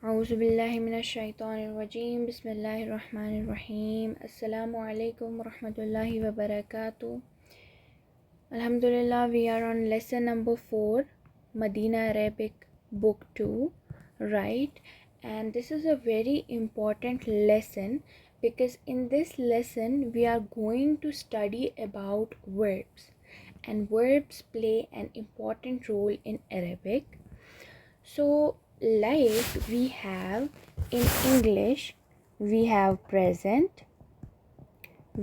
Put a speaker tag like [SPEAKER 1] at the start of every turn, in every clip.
[SPEAKER 1] औज़ुबिल्लाहिमिनश्शैतानिर्रजीम बिस्मिल्लाहिर्रहमानिर्रहीम अस्सलामु अलैकुम वरहमतुल्लाहि वबरकातुहू। Alhamdulillah, we are on lesson number 4, Medina Arabic book 2, right? And this is a very important lesson because in this lesson we are going to study about verbs, and verbs play an important role in Arabic. So like we have in English, we have present,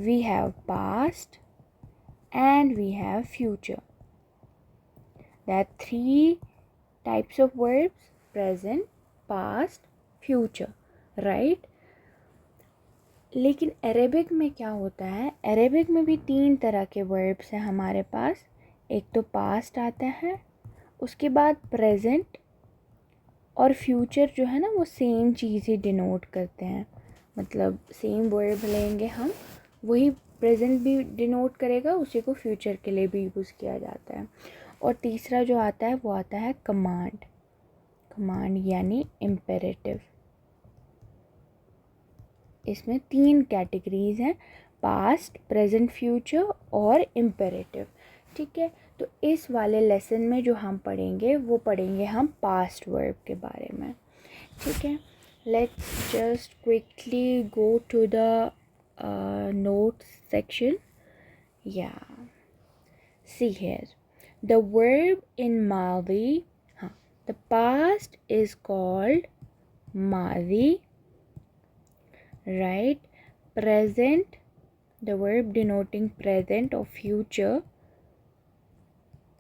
[SPEAKER 1] we have past, and we have future. There are 3 types of verbs: present, past, future, right? लेकिन Arabic में क्या होता है, Arabic में भी 3 तरह के verbs हैं हमारे पास। एक तो पास्ट आता है, उसके बाद प्रेजेंट और फ्यूचर जो है ना वो सेम चीज़ ही डिनोट करते हैं। मतलब सेम वर्ब लेंगे हम, वही प्रेजेंट भी डिनोट करेगा, उसी को फ्यूचर के लिए भी यूज़ किया जाता है। और तीसरा जो आता है वो आता है कमांड, कमांड यानी इम्पेरेटिव। इसमें 3 कैटेगरीज हैं: पास्ट, प्रेजेंट, फ्यूचर और इम्पेरेटिव। ठीक है, तो इस वाले लेसन में जो हम पढ़ेंगे वो पढ़ेंगे हम पास्ट वर्ब के बारे में। ठीक है, let's just quickly go to the note section. या see here the verb in मादी, हाँ, द पास्ट इज कॉल्ड मादी, right? Present, the verb denoting present or future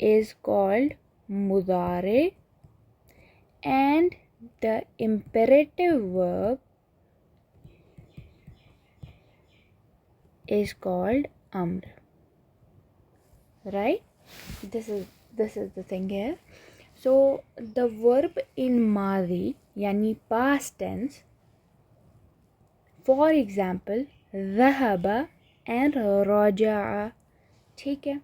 [SPEAKER 1] is called mudare, and the imperative verb is called amr, right? This is the thing here. So the verb in madi yani past tense, for example ज़हबा and रजा। ठीक है,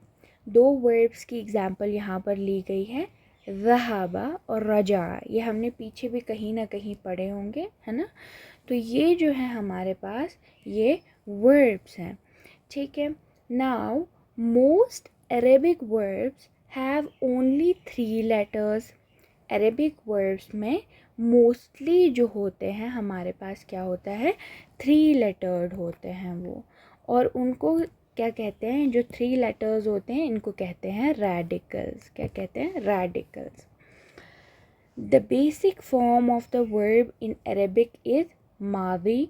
[SPEAKER 1] 2 verbs की example यहाँ पर ली गई है, ज़हबा और रजा। ये हमने पीछे भी कहीं ना कहीं पढ़े होंगे, है ना? तो ये जो है हमारे पास ये वर्ब्स हैं। ठीक है, now most Arabic verbs have only 3 letters. Arabic verbs में मोस्टली जो होते हैं हमारे पास क्या होता है, 3 लेटर्ड होते हैं वो। और उनको क्या कहते हैं, जो 3 लेटर्स होते हैं इनको कहते हैं रेडिकल्स। क्या कहते हैं? Radicals. The basic form of the verb in Arabic is मादी।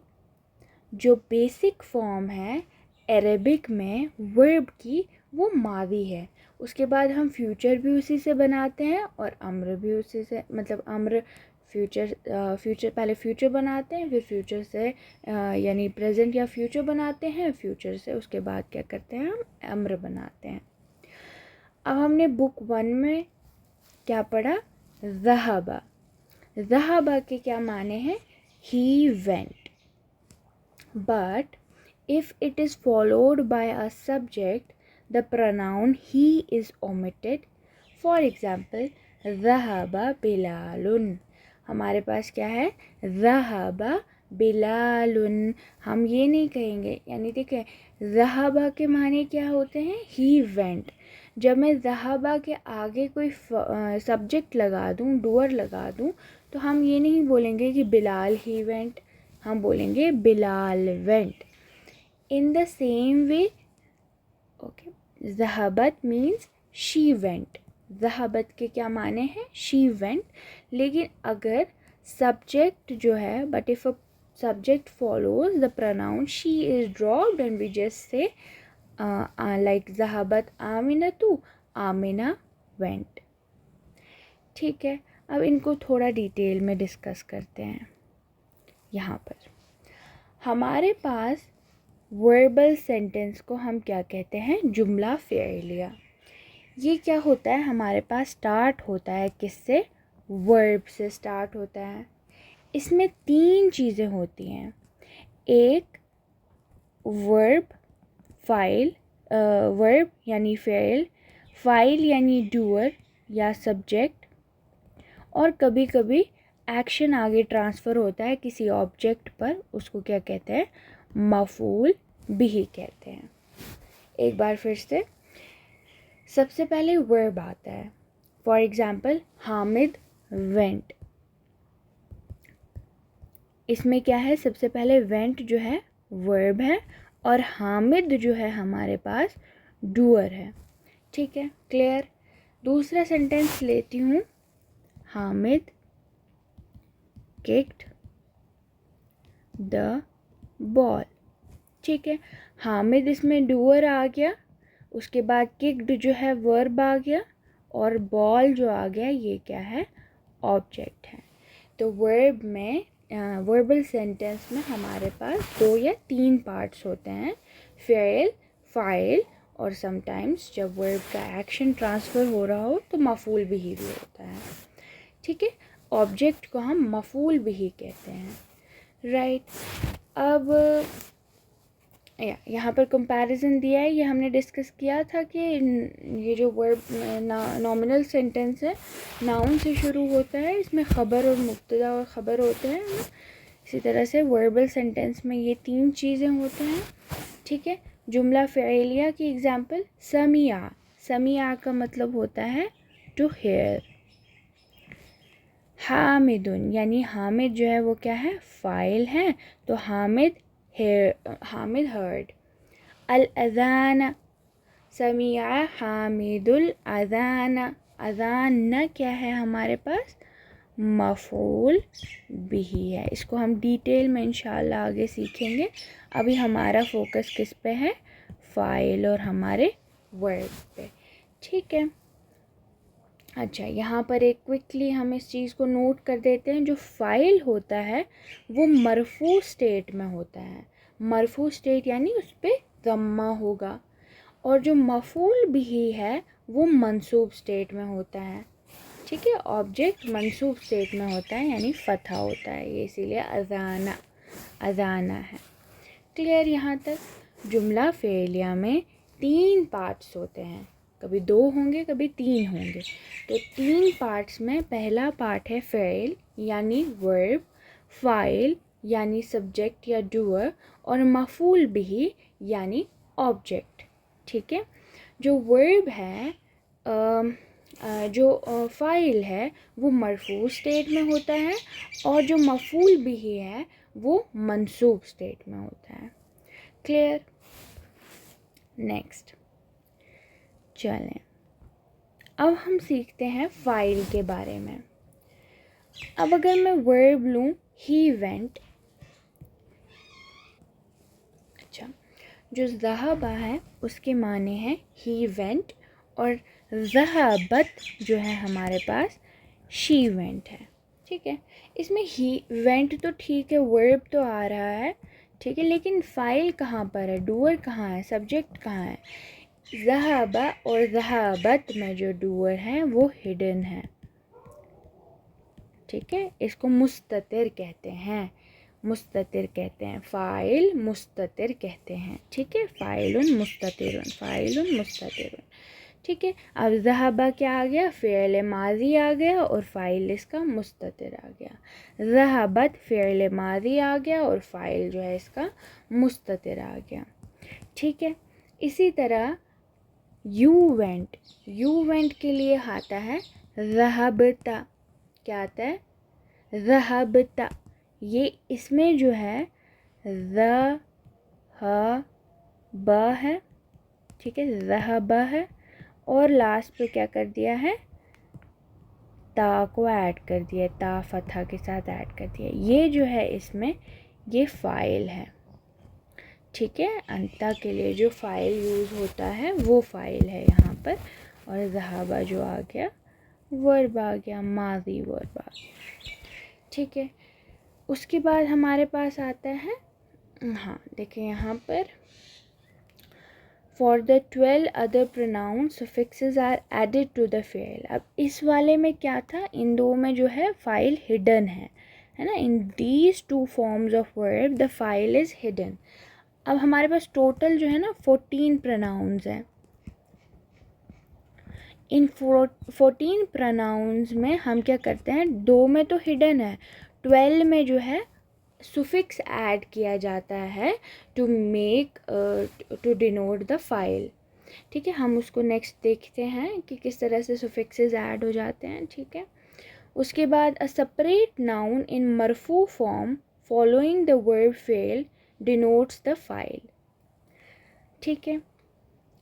[SPEAKER 1] जो बेसिक फॉर्म है अरेबिक में वर्ब की वो मादी है। उसके बाद हम फ्यूचर भी उसी से बनाते हैं और अम्र भी उसी से, मतलब अम्र फ्यूचर, पहले फ्यूचर बनाते हैं, फिर फ्यूचर से यानी प्रेजेंट या फ्यूचर बनाते हैं, फ्यूचर से उसके बाद क्या करते हैं, हम अम्र बनाते हैं। अब हमने बुक 1 में क्या पढ़ा, ज़हबा। ज़हबा के क्या माने हैं, he went. But if it is followed by a subject, the pronoun he is omitted. For example, ज़हबा बिलालुन। हमारे पास क्या है, ज़हबा बिलालुन। हम ये नहीं कहेंगे, यानी देखिए ज़हबा के माने क्या होते हैं, ही वेंट। जब मैं ज़हबा के आगे कोई सब्जेक्ट लगा दूँ, डूअर लगा दूँ, तो हम ये नहीं बोलेंगे कि बिलाल ही वेंट, हम बोलेंगे Bilal went. In the same way, okay, ज़हबत means she went। ज़हबत के क्या माने हैं, she went। लेकिन अगर subject जो है, but if a subject follows the pronoun she is dropped and we just say like ज़हबत आमिनतु, Amina went। ठीक है, अब इनको थोड़ा डिटेल में डिस्कस करते हैं। यहाँ पर हमारे पास वर्बल सेंटेंस को हम क्या कहते हैं, जुमला फ़िअलिया। ये क्या होता है, हमारे पास स्टार्ट होता है किससे, वर्ब से स्टार्ट होता है। इसमें 3 चीज़ें होती हैं, एक वर्ब, फाइल, वर्ब यानी फ़िअल, फाइल यानी डूअर या सब्जेक्ट, और कभी कभी एक्शन आगे ट्रांसफ़र होता है किसी ऑब्जेक्ट पर, उसको क्या कहते हैं? मफ़ूल बिही कहते हैं। एक बार फिर से, सबसे पहले वर्ब आता है। फॉर एग्ज़ाम्पल हामिद वेंट, इसमें क्या है? सबसे पहले वेंट जो है वर्ब है और हामिद जो है हमारे पास डूअर है। ठीक है, क्लियर। दूसरा सेंटेंस लेती हूँ, हामिद किक्ड द बॉल। ठीक है, हामिद इसमें डूअर आ गया, उसके बाद किक्ड जो है वर्ब आ गया और बॉल जो आ गया ये क्या है? ऑब्जेक्ट है। तो वर्ब में वर्बल सेंटेंस में हमारे पास 2 या 3 पार्ट्स होते हैं, फ़ेल, फ़ाइल और समटाइम्स जब वर्ब का एक्शन ट्रांसफ़र हो रहा हो तो मफ़ूल बिही भी होता है। ठीक है, ऑब्जेक्ट को हम मफ़ूल बिही कहते हैं, राइट। अब यहाँ पर कंपैरिजन दिया है, ये हमने डिस्कस किया था कि ये जो वर्ब नॉमिनल सेंटेंस है नाउन से शुरू होता है, इसमें ख़बर और मुब्तदा और ख़बर होते हैं। इसी तरह से वर्बल सेंटेंस में ये 3 चीज़ें होते हैं। ठीक है, जुमला फ़िलिया की एग्जांपल समिया, समिया का मतलब होता है टू हेयर। हामिदुन, यानी हामिद जो है वो क्या है? फ़ाइल है, तो हामिद हर्ड। अल अज़ान, समिया हामिदुल अज़ान, अज़ान क्या है हमारे पास? मफ़ूल बिही है। इसको हम डिटेल में इंशाल्लाह आगे सीखेंगे। अभी हमारा फोकस किस पे है? फ़ाइल और हमारे वर्ब पे। ठीक है, अच्छा, यहाँ पर एक क्विकली हम इस चीज़ को नोट कर देते हैं, जो फ़ाइल होता है वो मरफू स्टेट में होता है। मरफू स्टेट यानी उस पर ज़म्मा होगा, और जो मफ़ूल बिही है वो मंसूब स्टेट में होता है। ठीक है, ऑब्जेक्ट मंसूब स्टेट में होता है यानी फ़तहा होता है, ये इसीलिए अज़ाना अज़ाना है। क्लियर यहाँ तक? जुमला फ़ेलिया में 3 पार्ट्स होते हैं, कभी 2 होंगे कभी 3 होंगे। तो 3 पार्ट्स में पहला पार्ट है फ़ेल यानी वर्ब, फ़ाइल यानी सब्जेक्ट या डूअर, और मफ़ूल बिही यानी ऑब्जेक्ट। ठीक है, जो वर्ब है जो फ़ाइल है वो मरफू स्टेट में होता है, और जो मफ़ूल बिही है वो मंसूब स्टेट में होता है। क्लियर? नेक्स्ट चलें, अब हम सीखते हैं फ़ाइल के बारे में। अब अगर मैं वर्ब लूँ ही वेंट, अच्छा, जो ज़हाबा है उसके माने हैं ही वेंट, और ज़हाबत जो है हमारे पास शी वेंट है। ठीक है, इसमें ही वेंट तो ठीक है, वर्ब तो आ रहा है, ठीक है, लेकिन फ़ाइल कहाँ पर है? डूअर कहाँ है? सब्जेक्ट कहाँ है? ज़हाबा और ज़हाबत में जो डूअर हैं वो हिडन है। ठीक है, इसको मुस्ततिर कहते हैं, मुस्ततिर कहते हैं, फ़ाइल मुस्ततिर कहते हैं। ठीक है, फ़ाइलुन मुस्ततिरुन, फ़ाइलुन मुस्ततिरुन। ठीक है, अब ज़हाबा क्या आ गया? फ़िअल माज़ी आ गया और फ़ाइल इसका मुस्ततिर आ गया। ज़हाबत फ़िअल माज़ी आ गया और फ़ाइल जो है इसका मुस्ततिर आ गया। ठीक है, इसी तरह यू वेंट, यू वेंट के लिए आता है ज़हबता। क्या आता है? ज़हबता। ये इसमें जो है ज़ ह ब है, ठीक है, ज़हबा है, और लास्ट पे क्या कर दिया है? ता को ऐड कर दिया, ता फतहा के साथ ऐड कर दिया। ये जो है इसमें ये फ़ाइल है। ठीक है, अंता के लिए जो फ़ाइल यूज़ होता है वो फ़ाइल है यहाँ पर, और ज़हाबा जो आ गया वर्ब आ गया, माज़ी वर्ब आ गया। ठीक है, उसके बाद हमारे पास आता है, हाँ देखिए यहाँ पर, for the 12 other pronoun suffixes are added to the फ़ेल। अब इस वाले में क्या था? इन दो में जो है फ़ाइल हिडन है ना? In these 2 forms of verb the file is hidden. अब हमारे पास टोटल जो है ना 14 प्रोनाउंस हैं। इन 14 प्रोनाउंस में हम क्या करते हैं, 2 में तो हिडन है, 12 में जो है सुफिक्स ऐड किया जाता है to make to denote the file. ठीक है, हम उसको नेक्स्ट देखते हैं कि किस तरह से सुफिक्सेस ऐड हो जाते हैं। ठीक है, उसके बाद अ सेपरेट नाउन इन मरफू फॉर्म फॉलोइंग द वर्ब फेल डिनोट्स द फाइल। ठीक है,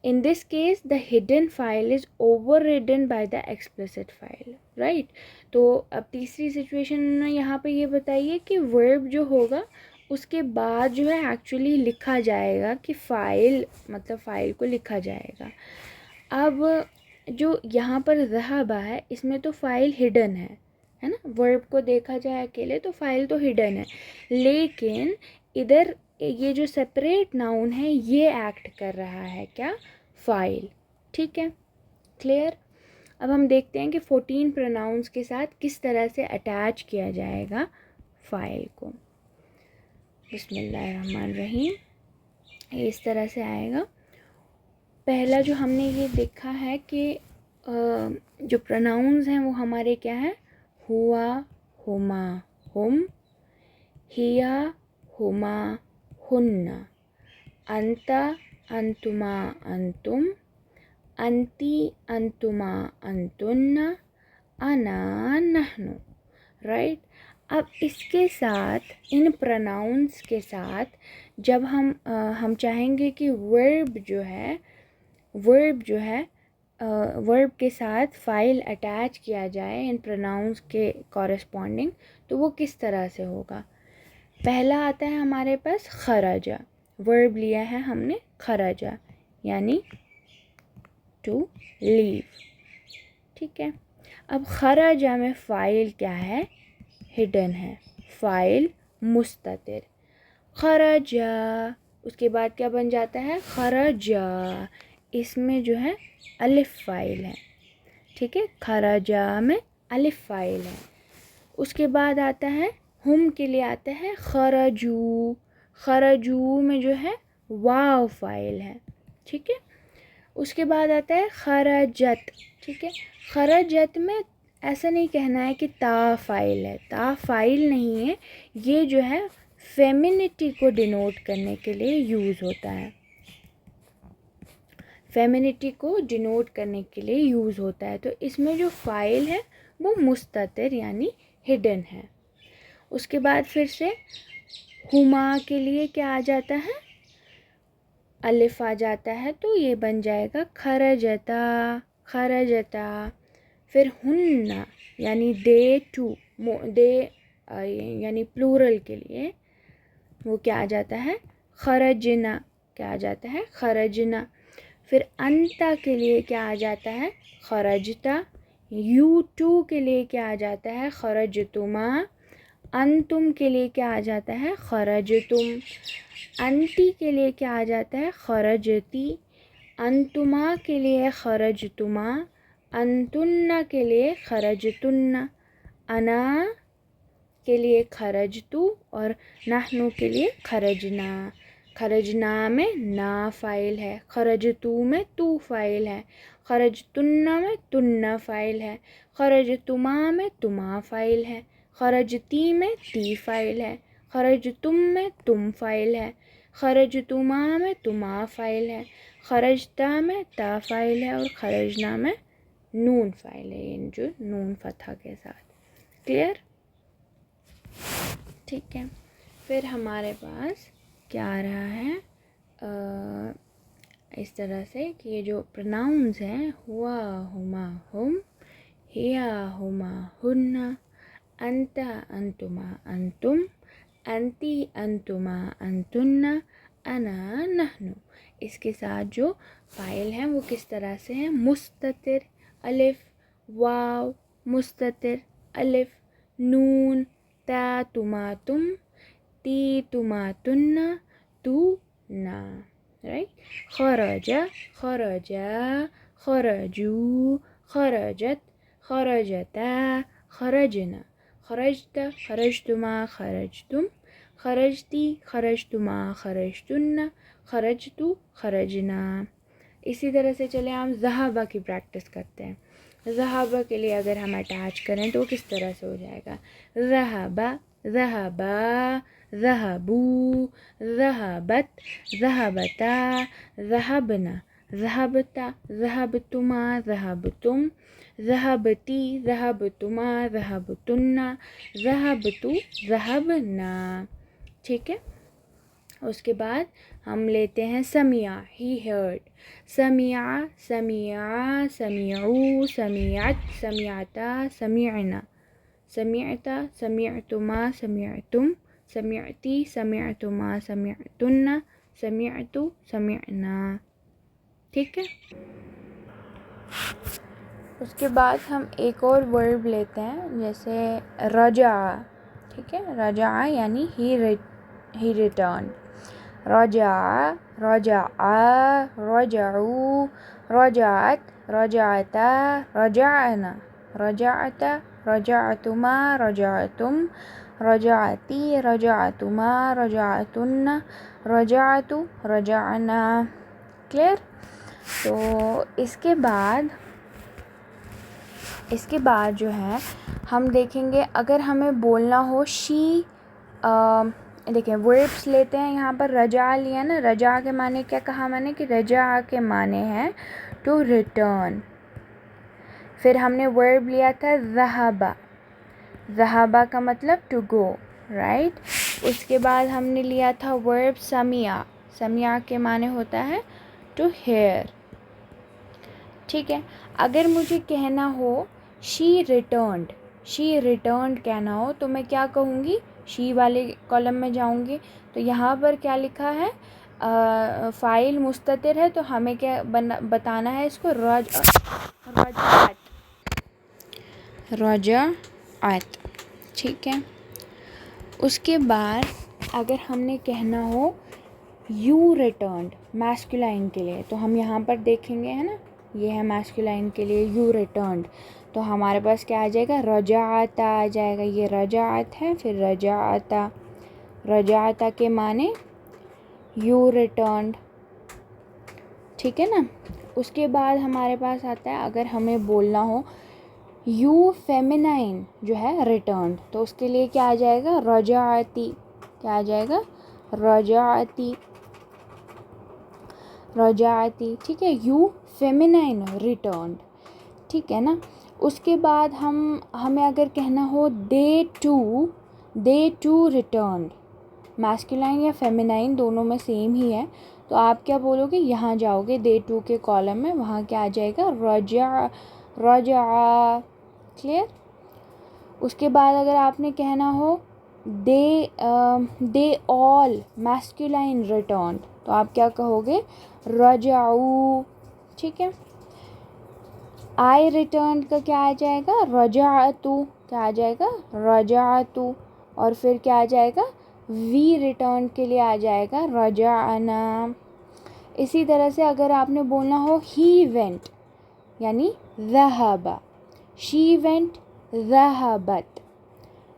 [SPEAKER 1] in this case the hidden file is overridden by the explicit file, right? तो अब तीसरी सिचुएशन में यहाँ पे ये बताइए कि वर्ब जो होगा उसके बाद जो है एक्चुअली लिखा जाएगा कि फ़ाइल, मतलब फ़ाइल को लिखा जाएगा। अब जो यहाँ पर ज़हाबा है इसमें तो फ़ाइल हिडन है ना, वर्ब को देखा जाए अकेले तो फ़ाइल तो हिडन है, लेकिन इधर ये जो सेपरेट नाउन है ये एक्ट कर रहा है क्या, फाइल। ठीक है, क्लियर। अब हम देखते हैं कि 14 प्रोनाउंस के साथ किस तरह से अटैच किया जाएगा फाइल को। बिस्मिल्लाहिर्रहमानिर्रहीम, इस तरह से आएगा। पहला जो हमने ये देखा है कि जो प्रोनाउंस हैं वो हमारे क्या है, हुआ, हुमा, हुम, हिया, हुमा, हुन्ना, अंता, अंतुमा, अंतुम, अंती, अंतुमा, अंतुन्ना, अना, नहनु, राइट। अब इसके साथ इन प्रोनाउंस के साथ जब हम चाहेंगे कि वर्ब जो है वर्ब के साथ फ़ाइल अटैच किया जाए इन प्रोनाउंस के कॉरेस्पॉन्डिंग, तो वो किस तरह से होगा। पहला आता है हमारे पास खराजा, वर्ब लिया है हमने खराजा यानी टू लीव। ठीक है, अब खराजा में फ़ाइल क्या है, हिडन है, फ़ाइल मुस्ततिर, खराजा। उसके बाद क्या बन जाता है, खराजा, इसमें जो है अलिफ फ़ाइल है। ठीक है, खराजा में अलिफ फ़ाइल है। उसके बाद आता है हम के लिए आता है खराजू, खराजू में जो है वाव फ़ाइल है। ठीक है, उसके बाद आता है खराजत। ठीक है, खराजत में ऐसा नहीं कहना है कि ता फ़ाइल है, ता फ़ाइल नहीं है, ये जो है फेमिनिटी को डिनोट करने के लिए यूज़ होता है, फेमिनिटी को डिनोट करने के लिए यूज़ होता है। तो इसमें जो फ़ाइल है वो मुस्ततिर यानी हिडन है। उसके बाद फिर से हुमा के लिए क्या आ जाता है, अलिफ आ जाता है, तो ये बन जाएगा खरजता, खरजता। फिर हुन्ना यानी दे टू, दे यानी प्लूरल के लिए वो क्या आ जाता है, खरजना, क्या आ जाता है, खरजना। फिर अंता के लिए क्या आ जाता है, खरजता। यू टू के लिए क्या आ जाता है, खरजतुमा। अंतुम के लिए क्या आ जाता है, खरजतुम। अंती के लिए क्या आ जाता है, खरजती। अंतुमा के लिए खरजतुमा। अंतुन्ना के लिए खरजतुन्ना। अना के लिए खरजतु और नहनु के लिए खरजना। खरजना में ना फ़ाइल है, खरजतु में तू फ़ाइल है, खरजतुन्ना में तुन्ना फ़ाइल है, खरजतुमा में तुमा फ़ाइल है, खरजती में ती फ़ाइल है, खरजतुम में तुम फ़ाइल है, खरजतुमा में तुमा फ़ाइल है, खरजता में ता फ़ाइल है और खरजना में नून फ़ाइल है, इन जो नून फतहा के साथ। क्लियर। ठीक है, फिर हमारे पास क्या आ रहा है, इस तरह से कि ये जो प्रोनाउंस हैं, हुआ, हुमा, हुम, हिया, हुमा, हुन्ना, अंता, अंतुमा, अंतुम, अंती, अंतुमा, अंतुन्ना, अना, नहनु, इसके साथ जो फ़ाइल हैं वो किस तरह से हैं, मुस्ततिर, अलिफ, वाव, मुस्ततिर, अलिफ, नून, ता, तुमा, तुम, ती, तुमा, तुन्ना, तू, ना, राइट। खरजा, खरजा, खरजू, खरजत, खरजता, खरजना, खरजता, खरजतुमा, खरजतुम, खरजती, खरजतुमा, खरजतुन्ना, खरजतु, खरजना। इसी तरह से चले हम ज़हाबा की प्रैक्टिस करते हैं। ज़हाबा के लिए अगर हम अटैच करें तो किस तरह से हो जाएगा, ज़हाबा, ज़हाबा, ज़हाबू, ज़हाबत, ज़हाबता, ज़हाबना, ज़हाबता, ज़हाबतुमा, ज़हाबतुम, ज़हाबती, ज़हाबतुमा, ज़हाबतुन्ना, ज़हाबतु, ज़हाबना। ठीक है। उसके बाद हम लेते हैं समिया, ही हर्ड, समिया, समिया, समिऊ, समियत, समियता, समियना, समियता, समियतुमा, समियतुम, समियती, समियतुमा, समियतुन्ना, समियतु, समियना। ठीक है। उसके बाद हम एक और वर्ब लेते हैं, जैसे रजा। ठीक है, रजा यानी ही रिटर्न, रजा, रजा, रजाऊ, रजात, रजाता, रजाना, रजाता, रजातुमा, रजातुम, रजाती, रजातुमा, रजातुन्ना, रजातु, रजाना। क्लियर। तो इसके बाद जो है हम देखेंगे, अगर हमें बोलना हो शी, देखिए वर्ब्स लेते हैं। यहाँ पर रजा लिया ना, रजा के माने क्या कहा मैंने कि रजा के माने हैं टू रिटर्न। फिर हमने वर्ब लिया था ज़हाबा, ज़हाबा का मतलब टू गो, राइट। उसके बाद हमने लिया था वर्ब समिया, समिया के माने होता है टू हेयर। ठीक है। अगर मुझे कहना हो शी रिटर्न्ड, शी रिटर्न्ड कहना हो तो मैं क्या कहूँगी, शी वाले कॉलम में जाऊँगी। तो यहाँ पर क्या लिखा है, फ़ाइल मुस्ततिर है, तो हमें क्या बताना है इसको, रजात, रजात। ठीक है। उसके बाद अगर हमने कहना हो यू रिटर्न्ड मैस्कुलाइन के लिए, तो हम यहाँ पर देखेंगे, है ना, ये है मैस्कुलाइन के लिए यू रिटर्न्ड, तो हमारे पास क्या आ जाएगा, रजाता आ जाएगा। ये रजात है, फिर रजाता, रजाता के माने यू रिटर्न्ड। ठीक है ना। उसके बाद हमारे पास आता है, अगर हमें बोलना हो यू फेमिनाइन जो है रिटर्न्ड, तो उसके लिए क्या आ जाएगा, रजाती, क्या आ जाएगा, रजाती, रजाती। ठीक है, यू फेमिनाइन रिटर्न्ड। ठीक है ना। उसके बाद हमें अगर कहना हो दे टू रिटर्न्ड, मैस्कुलाइन या फेमिनाइन दोनों में सेम ही है, तो आप क्या बोलोगे, यहाँ जाओगे दे टू के कॉलम में, वहाँ क्या आ जाएगा, रजा, रजा। क्लियर। उसके बाद अगर आपने कहना हो दे ऑल मैस्कुलाइन रिटर्न्ड, तो आप क्या कहोगे, रजाऊ। ठीक है। आई रिटर्न का क्या आ जाएगा, रजातु, क्या आ जाएगा, रजातु। और फिर क्या आ जाएगा, वी रिटर्न के लिए आ जाएगा रजाना। इसी तरह से अगर आपने बोलना हो ही वेंट यानी ज़हाबा, शी वेंट, ज़हाबत।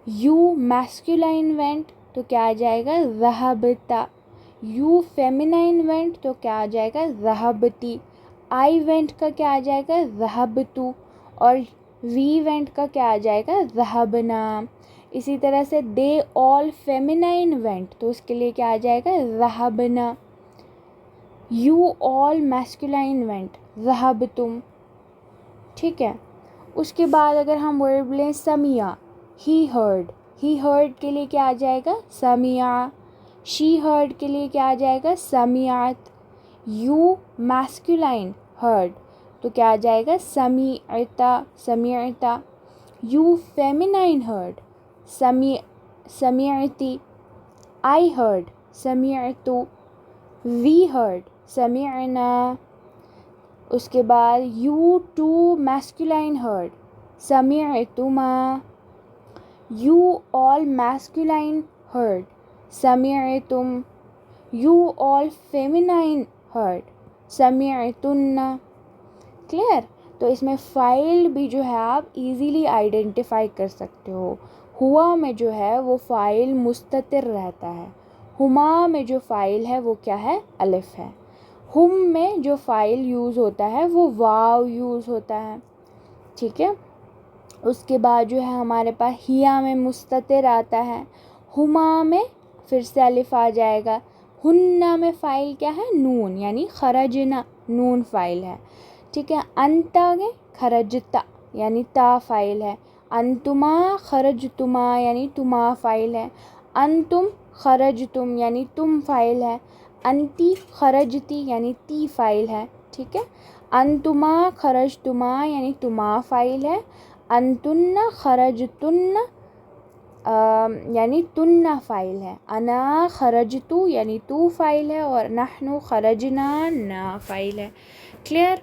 [SPEAKER 1] यू मैस्कुलाइन वेंट तो क्या आ जाएगा, ज़हाबता। यू फेमिनाइन वेंट तो क्या आ जाएगा, ज़हाबती। आई वेंट का क्या आ जाएगा, ज़हाबतु। और वी वेंट का क्या आ जाएगा, ज़हाबना। इसी तरह से दे ऑल फेमिनाइन वेंट, तो उसके लिए क्या आ जाएगा, ज़हाबना। यू ऑल मैस्कुलाइन वेंट, ज़हाबतुम। ठीक है। उसके बाद अगर हम वर्ब लें समिया, ही हर्ड के लिए क्या आ जाएगा, समिया। शी हर्ड के लिए क्या आ जाएगा, समियात। यू मैस्कुलाइन हर्ड तो क्या आ जाएगा, समीअता, समीअता। यू फेमिनाइन हर्ड, समीअती। आई हर्ड, समीअतु। वी हर्ड, समीअना। उसके बाद यू टू मैस्कुलाइन हर्ड, समीअतुमा। यू ऑल मैस्कुलाइन हर्ड, समीअतुम। यू ऑल फेमिनाइन हर्ड, समीअतुन्ना। क्लियर। तो इसमें फ़ाइल भी जो है आप इजीली आइडेंटिफाई कर सकते हो। हुआ में जो है वो फ़ाइल मुस्ततिर रहता है, हुमा में जो फ़ाइल है वो क्या है, अलिफ है। हुम में जो फ़ाइल यूज़ होता है वो वाव यूज़ होता है, ठीक है। उसके बाद जो है हमारे पास हिया में मुस्ततिर आता है, हुमा में फिर से अलिफ आ जाएगा, हुन्ना में फ़ाइल क्या है, नून, यानी खरजना, नून फ़ाइल है, ठीक है। अंता में खरजता यानी ता फ़ाइल है, अंतुमा खरजतुमा यानी तुमा फ़ाइल है, अंतुम खरजतुम यानी तुम फ़ाइल है, अंती खरजती यानी ती फ़ाइल है, ठीक है। अंतुमा खरजतुमा यानी तुमा फ़ाइल है, अंतुन्ना खरजतुन्ना यानी तुन्ना फ़ाइल है, अना खरजतु यानी तू फ़ाइल है, और नहनु खरजना ना फ़ाइल है। क्लियर,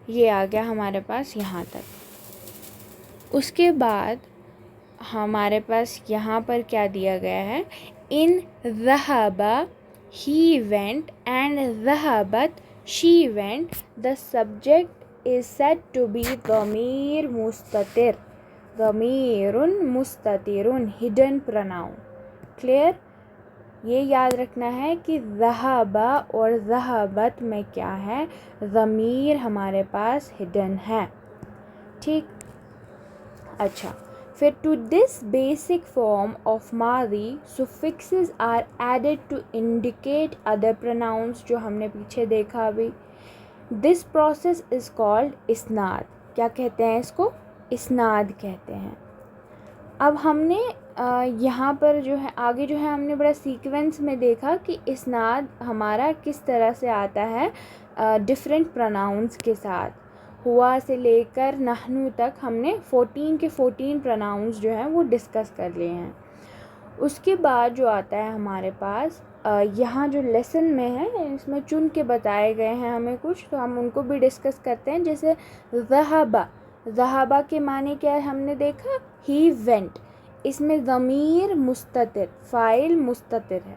[SPEAKER 1] ये आ गया हमारे पास यहाँ तक। उसके बाद हमारे पास यहाँ पर क्या दिया गया है, इन ज़हबा ही वेंट एंड ज़हबत she went, the subject is said to be ज़मीर मुस्ततिर, ज़मीरुन मुस्ततिरुन, हिडन प्रोनाउन। क्लियर, ये याद रखना है कि ज़हबा और ज़हबत में क्या है, ज़मीर हमारे पास हिडन है, ठीक। अच्छा, फिर to this basic form of मादी suffixes are added to indicate other pronouns, जो हमने पीछे देखा अभी। दिस प्रोसेस इज़ कॉल्ड इस्नाद। क्या कहते हैं इसको, इस्नाद कहते हैं। अब हमने यहाँ पर जो है आगे जो है हमने बड़ा सीक्वेंस में देखा कि इस्नाद हमारा किस तरह से आता है डिफरेंट प्रोनाउंस के साथ। हुआ से लेकर नहनु तक हमने 14 के 14 प्रोनाउंस जो हैं वो डिस्कस कर लिए हैं। उसके बाद जो आता है हमारे पास यहाँ जो लेसन में है इसमें चुन के बताए गए हैं हमें कुछ, तो हम उनको भी डिस्कस करते हैं। जैसे ज़हबा, ज़हबा के माने क्या है हमने देखा, ही वेंट, इसमें ज़मीर मुस्ततिर, फ़ाइल मुस्ततिर है।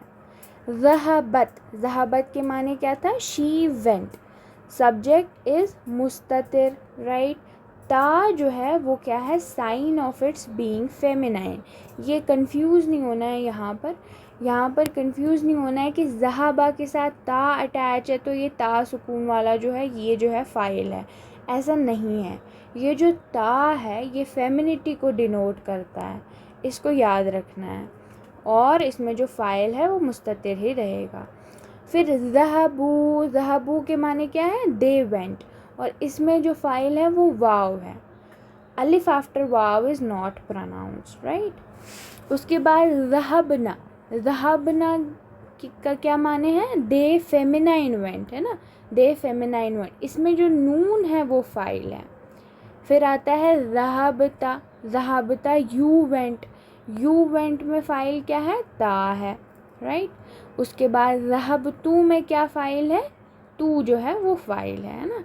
[SPEAKER 1] ज़हबत, ज़हबत के माने क्या था, शी वेंट, सब्जेक्ट इज़ मुस्ततिर, राइट। ता जो है वो क्या है, sign of its being feminine. ये कंफ्यूज नहीं होना है यहाँ पर कंफ्यूज नहीं होना है कि ज़हबा के साथ ता अटैच है तो ये ता सुकून वाला जो है ये जो है फ़ाइल है, ऐसा नहीं है। ये जो ता है ये फेमिनिटी को डिनोट करता है, इसको याद रखना है, और इसमें जो फ़ाइल है वो मुस्ततिर ही रहेगा। फिर ज़हबू, ज़हबू के माने क्या है, दे वेंट, और इसमें जो फ़ाइल है वो वाव है। अलिफ after wow is not pronounced, right. उसके बाद ज़हबना, ज़हबना का क्या माने हैं, दे फेमिनाइन वेंट, है ना, दे फेमिनाइन वेंट, इसमें जो नून है वो फ़ाइल है। फिर आता है ज़हबता, ज़हबता यू वेंट, यू वेंट में फ़ाइल क्या है, ता है, राइट। उसके बाद ज़हबतू में क्या फ़ाइल है, तू जो है वो फ़ाइल है ना,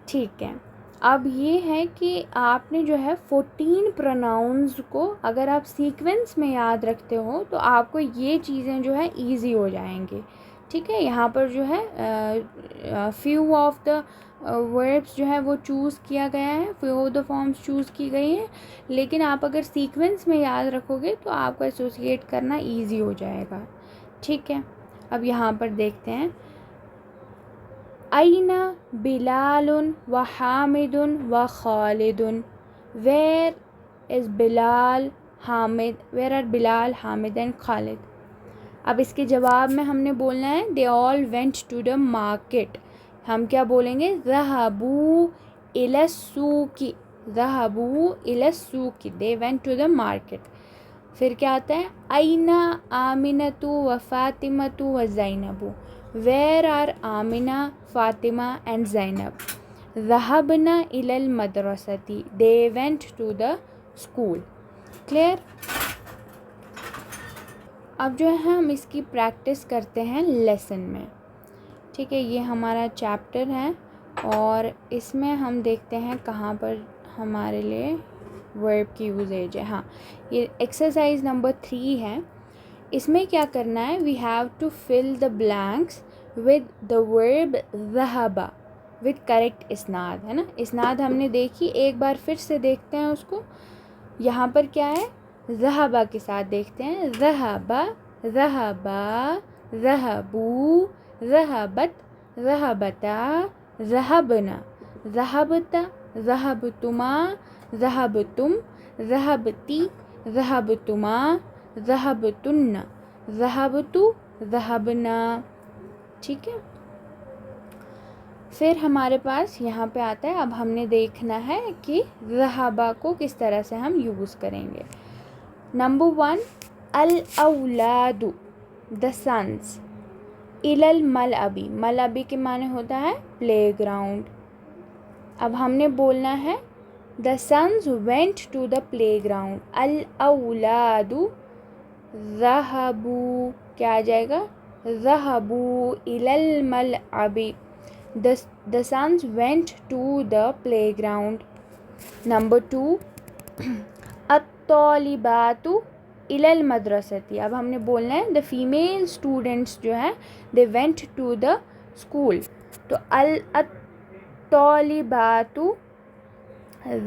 [SPEAKER 1] ठीक है। अब ये है कि आपने जो है 14 प्रोनाउंस को अगर आप सीक्वेंस में याद रखते हो तो आपको ये चीज़ें जो है इजी हो जाएंगी, ठीक है। यहाँ पर जो है फ्यू ऑफ द वर्ब्स जो है वो चूज़ किया गया है, few of the forms choose की गई हैं, लेकिन आप अगर सीक्वेंस में याद रखोगे तो आपको एसोसिएट करना इजी हो जाएगा, ठीक है। अब यहाँ पर देखते हैं, अयना बिलालुन व हामिदुन व खालिदुन, where is Bilal Hamid, where are Bilal Hamid and Khalid. अब इसके जवाब में हमने बोलना है they all went to the market. हम क्या बोलेंगे, ज़हबू इला सूकी, ज़हबू इला सूकी, they went to the market. फिर क्या आता है, अयना आमिनतु व फ़ातिमतु व ज़ैनबु, where are Amina, Fatima and Zainab. ज़हबना इलल मदरसती, they went to the school. Clear. अब जो है हम इसकी प्रैक्टिस करते हैं लेसन में, ठीक है। ये हमारा चैप्टर है और इसमें हम देखते हैं कहाँ पर हमारे लिए वर्ब की यूजेज है। हाँ, ये एक्सरसाइज नंबर 3 है। इसमें क्या करना है, we have to fill the blanks with the verb ज़हबा विद करेक्ट इस्नाद, है ना। इस्नाद हमने देखी, एक बार फिर से देखते हैं उसको। यहाँ पर क्या है, ज़हबा के साथ देखते हैं, ज़हबा ज़हबा ज़हबू, ज़हबत, ज़हबता, ज़हबना, ज़हबता, ज़हबतुमा, ज़हबतुम, ज़हबती, ज़हबतुमा, ज़हबतुन्ना, ज़हबतु, ज़हबना। ठीक है। फिर हमारे पास यहाँ पे आता है, अब हमने देखना है कि ज़हाबा को किस तरह से हम यूज़ करेंगे। नंबर 1, अल औलादु, द सन्स, इलल मलअबी, मलअबी के माने होता है प्लेग्राउंड। अब हमने बोलना है the sons went to the playground, अल औलादु ज़हबू, क्या आ जाएगा, ज़हबू इलल मलअबी, the sons went to the playground. Number 2, at-talibatu ilal madrasati, अब हमने बोलना है the female students जो है they went to the school, तो at-talibatu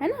[SPEAKER 1] है ना,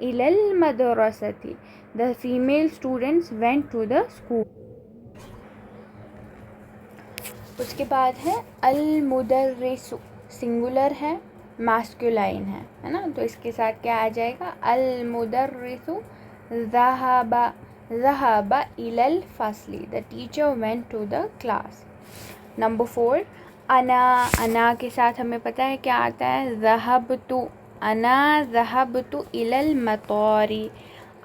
[SPEAKER 1] ilal madrasati, the female students went to the school. उसके बाद है अल मुदर्रिसु, सिंगुलर है, मास्कुलाइन है ना, तो इसके साथ क्या आ जाएगा, अल मुदर्रिसु ज़हबा, ज़हबा इलल फस्ली, the teacher went to the class. Number 4, अना, अना के साथ हमें पता है क्या आता है, ज़हबतु, अना ज़हबतु इलल मतारी,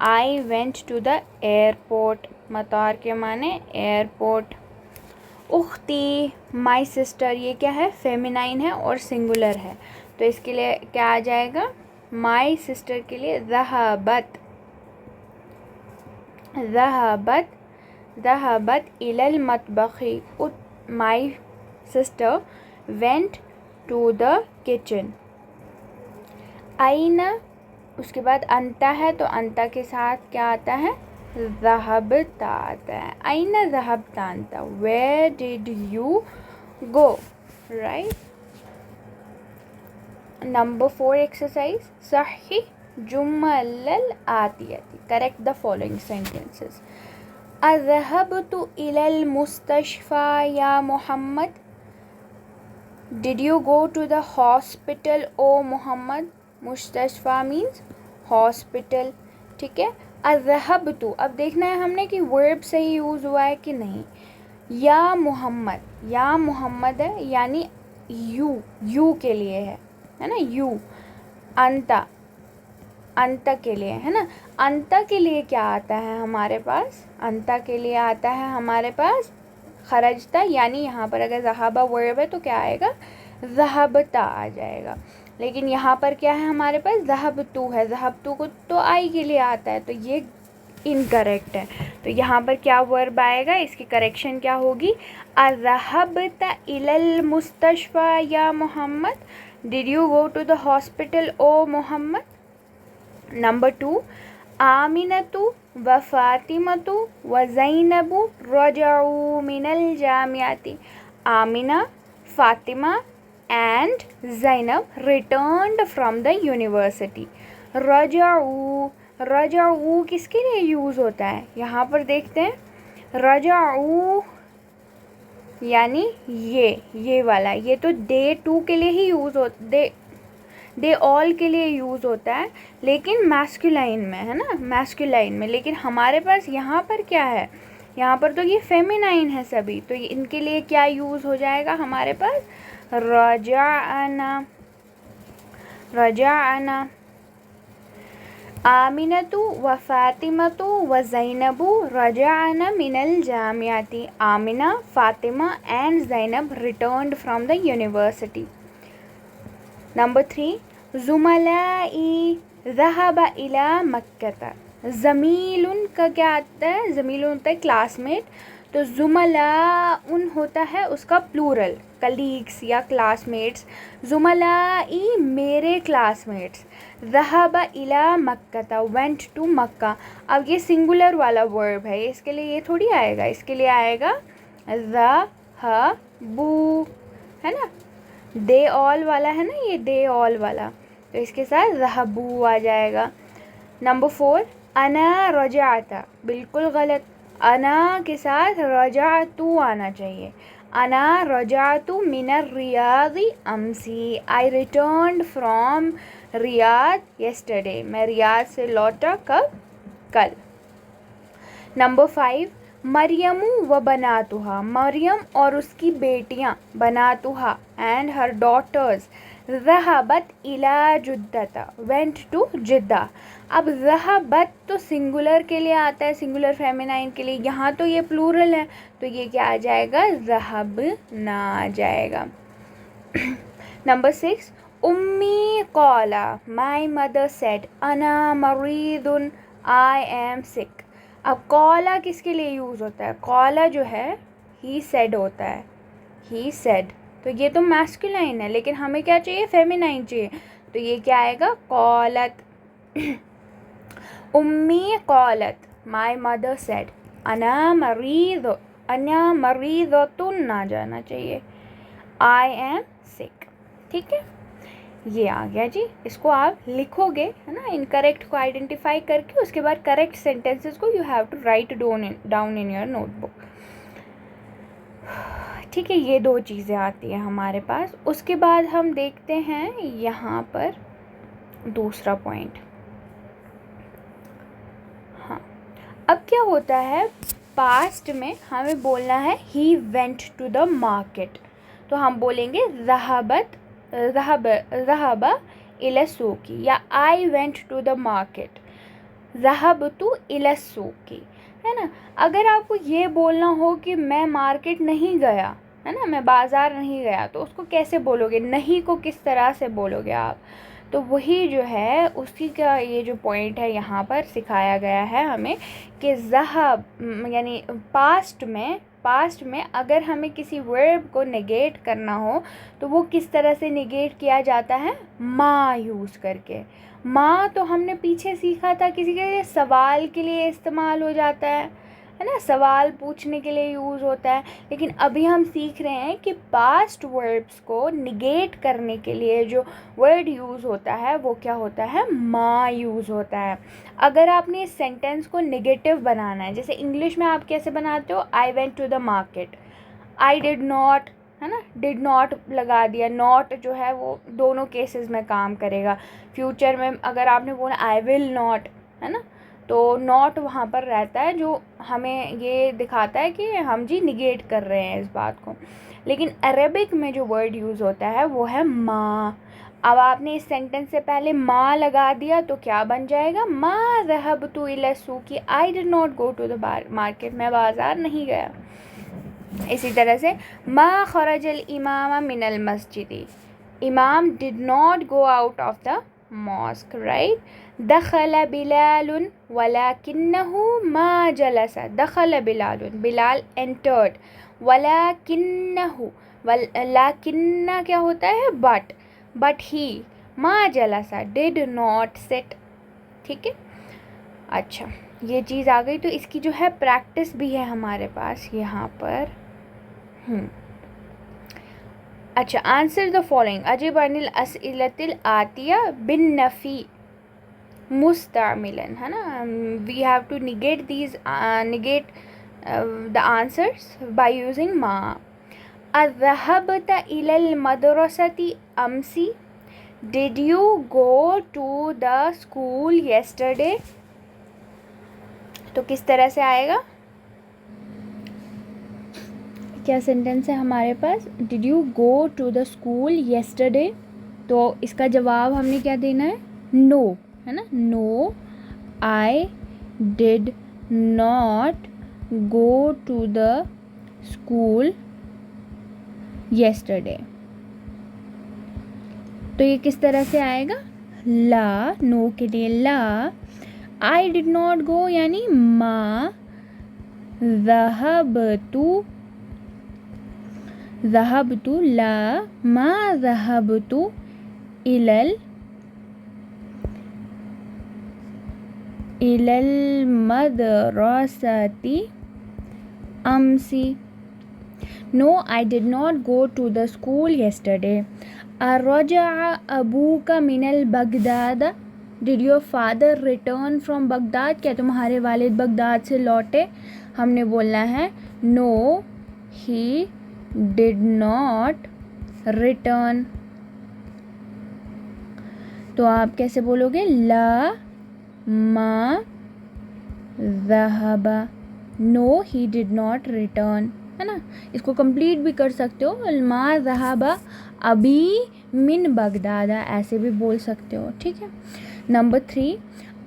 [SPEAKER 1] I went to the airport, मतार के माने एयरपोर्ट. उख्ती, माई सिस्टर, ये क्या है, फेमिनाइन है और सिंगुलर है, तो इसके लिए क्या आ जाएगा, माई सिस्टर के लिए ज़हबत, ज़हबत, ज़हबत इलल मतबखी, my sister went to the kitchen. आइना, उसके बाद अंता है, तो अंता के साथ क्या आता है, ज़हबता आता है. आइना ज़हबता अंता, where did you go, right. Number 4 exercise, सही जुमलल आतियती, करेक्ट द फॉलोइंग सेंटेंसेस. अज़हबतु इलल मुस्तशफ़ा या Mohammad, did you go to the hospital O Mohammad, मुस्तशफ़ा मीन्स हॉस्पिटल. ठीक है. अज़हबतु, अब देखना है हमने कि वर्ब सही यूज़ हुआ है कि नहीं. या मोहम्मद, या मोहम्मद है यानी यू के लिए है ना, यू. अंता, अंता के लिए है ना, अंता के लिए क्या आता है हमारे पास, अंता के लिए आता है हमारे पास खरजता, यानी यहाँ पर अगर ज़हाबा वर्ब है तो क्या आएगा, ज़हबता आ जाएगा. लेकिन यहाँ पर क्या है हमारे पास, ज़हबतु है, ज़हबतु को तो आई के लिए आता है, तो ये इनकरेक्ट है. तो यहाँ पर क्या वर्ब आएगा, इसकी करेक्शन क्या होगी, अज़हबता इलल मुस्तशफ़ा या Mohammad, did you go to the hospital O Mohammad. Number 2, आमिनतु व फ़ातिमतु व ज़ैनबु रजऊ मिनल जामियाती, Amina, Fatima and Zainab returned from the university. रजाऊ, रजाऊ किसके लिए यूज़ होता है, यहाँ पर देखते हैं. रजाऊ यानी ये वाला, ये तो डे 2 के लिए ही यूज़ हो, दे ऑल के लिए यूज़ होता है, लेकिन मैस्कुलाइन में है ना, मैस्कुलाइन में. लेकिन हमारे पास यहाँ पर क्या है, यहाँ पर तो ये फेमिनाइन है सभी, तो इनके लिए क्या यूज़ हो जाएगा हमारे पास, रजाअना, रजाअना. आमिनतु व फ़ातिमतु व ज़ैनबु रजाअना मिनल जामियाती, Amina, Fatima and Zainab returned from the university. Number 3, ज़ुमलाई ज़हबा इला मक्का, ज़मीलुन का क्या आता है, ज़मीलुन होता है क्लासमेट, तो ज़ुमलाउन होता है उसका प्लूरल, कलीग्स या क्लासमेट्स. ज़ुमलाई मेरे क्लासमेट्स, ज़हबा इला मक्का वेंट टू मक्का. अब ये सिंगुलर वाला वर्ब है, इसके लिए ये थोड़ी आएगा, इसके लिए आएगा ज़हबू, है ना, दे ऑल वाला है ना, ये दे ऑल वाला, तो इसके साथ ज़हबू आ जाएगा. नंबर 4, अना रजाता, बिल्कुल गलत। अना के साथ रजातू आना चाहिए। अना रजातू मिनर रियादी अमसी, आई रिटर्न्ड फ्रॉम रियाद यस्टरडे, मैं रियाद से लौटा कब? कल। नंबर 5, मरियमु व बनातुहा, मरियम और उसकी बेटियां, बनातुहा एंड हर डॉटर्स, ज़हबत इला जुद्दता, वेंट टू जिद्दा। अब ज़हबत तो सिंगुलर के लिए आता है, सिंगुलर फेमिनाइन के लिए, यहाँ तो ये प्लूरल है तो ये क्या आ जाएगा? ज़हब ना आ जाएगा। नंबर 6, उम्मी कौला, माई मदर सेड, अना मरीदुन, आई एम सिक। अब कौला किसके लिए यूज़ होता है? कौला जो है ही सेड होता है, ही सेड, तो ये तो मैस्कुलाइन है, लेकिन हमें क्या चाहिए? फेमिनाइन चाहिए, तो ये क्या आएगा? कौलत। उम्मी कौलत, माई मदर सेड, अना मरीदतुन ना जाना चाहिए, आई एम सिक। ठीक है, ये आ गया जी। इसको आप लिखोगे, है ना, इनकरेक्ट को आइडेंटिफाई करके, उसके बाद करेक्ट सेंटेंसेस को you have to write down in your notebook. ठीक है, ये 2 चीज़ें आती हैं हमारे पास। उसके बाद हम देखते हैं यहाँ पर दूसरा पॉइंट। हाँ, अब क्या होता है, पास्ट में हमें बोलना है he went to the market, तो हम बोलेंगे ज़हबा इला सूकी, या I went to the market, ज़हबतु इला सूकी, है ना। अगर आपको ये बोलना हो कि मैं मार्केट नहीं गया, है ना, मैं बाज़ार नहीं गया, तो उसको कैसे बोलोगे? नहीं को किस तरह से बोलोगे आप? तो वही जो है उसी का ये जो पॉइंट है यहाँ पर सिखाया गया है हमें कि ज़हब यानी पास्ट में अगर हमें किसी वर्ब को नेगेट करना हो तो वो किस तरह से नेगेट किया जाता है? मा यूज़ करके। मा तो हमने पीछे सीखा था किसी के सवाल के लिए इस्तेमाल हो जाता है ना, सवाल पूछने के लिए यूज़ होता है, लेकिन अभी हम सीख रहे हैं कि पास्ट वर्ब्स को निगेट करने के लिए जो वर्ड यूज़ होता है वो क्या होता है? मा यूज़ होता है। अगर आपने इस सेंटेंस को नेगेटिव बनाना है, जैसे इंग्लिश में आप कैसे बनाते हो? I went to the market, I did not, है ना, डिड नॉट लगा दिया, नॉट जो है वो दोनों केसेस में काम करेगा। फ्यूचर में अगर आपने बोला आई विल नॉट, है ना, तो नॉट वहाँ पर रहता है जो हमें ये दिखाता है कि हम जी निगेट कर रहे हैं इस बात को। लेकिन अरेबिक में जो वर्ड यूज़ होता है वो है मा। अब आपने इस सेंटेंस से पहले मा लगा दिया तो क्या बन जाएगा? मा ज़हबतु इला सूकी, I did not go to the market, मैं बाज़ार नहीं गया। इसी तरह से मा खरजल इमाम मिनल मस्जिदी, इमाम did not go out of the mosque, right. दखल बिलालुन वलाकिन्नहु मा जलसा, दखल बिलालुन, बिलाल एंटर्ड, वलाकिन्नहु, वलाकिन्ना क्या होता है? बट ही, मा जलसा, डिड नॉट सिट। ठीक है, अच्छा ये चीज़ आ गई। तो इसकी जो है प्रैक्टिस भी है हमारे पास यहाँ पर। अच्छा, आंसर द फॉलोइंग, अजिब अनिल अस्इलतिल आतिया बिन नफ़ी मुस्तामिलन, है ना। We have to negate the answers by using मा। अज़हबत इलल मदरसती अमसी, did you go to the school yesterday, तो किस तरह से आएगा? क्या सेंटेंस है हमारे पास? Did you go to the school yesterday, तो इसका जवाब हमने क्या देना है? नो, है ना। No I did not go to the school yesterday, तो ये किस तरह से आएगा? ला, नो के लिए ला, आई डिड नॉट गो यानी मा, ज़हबतु ला, मा ज़हबतु इलल मदरसती अमसी। No, I did not go to the school yesterday. Arraja abuka minal Baghdad. Did your father return from Baghdad, क्या तुम्हारे वालिद बगदाद से लौटे? हमने बोलना है no he did not return. तो आप कैसे बोलोगे? ला मा ज़हबा, no he did not return, है ना। इसको कंप्लीट भी कर सकते हो, मा ज़हबा अभी मिन बगदादा, ऐसे भी बोल सकते हो, ठीक है। नंबर 3,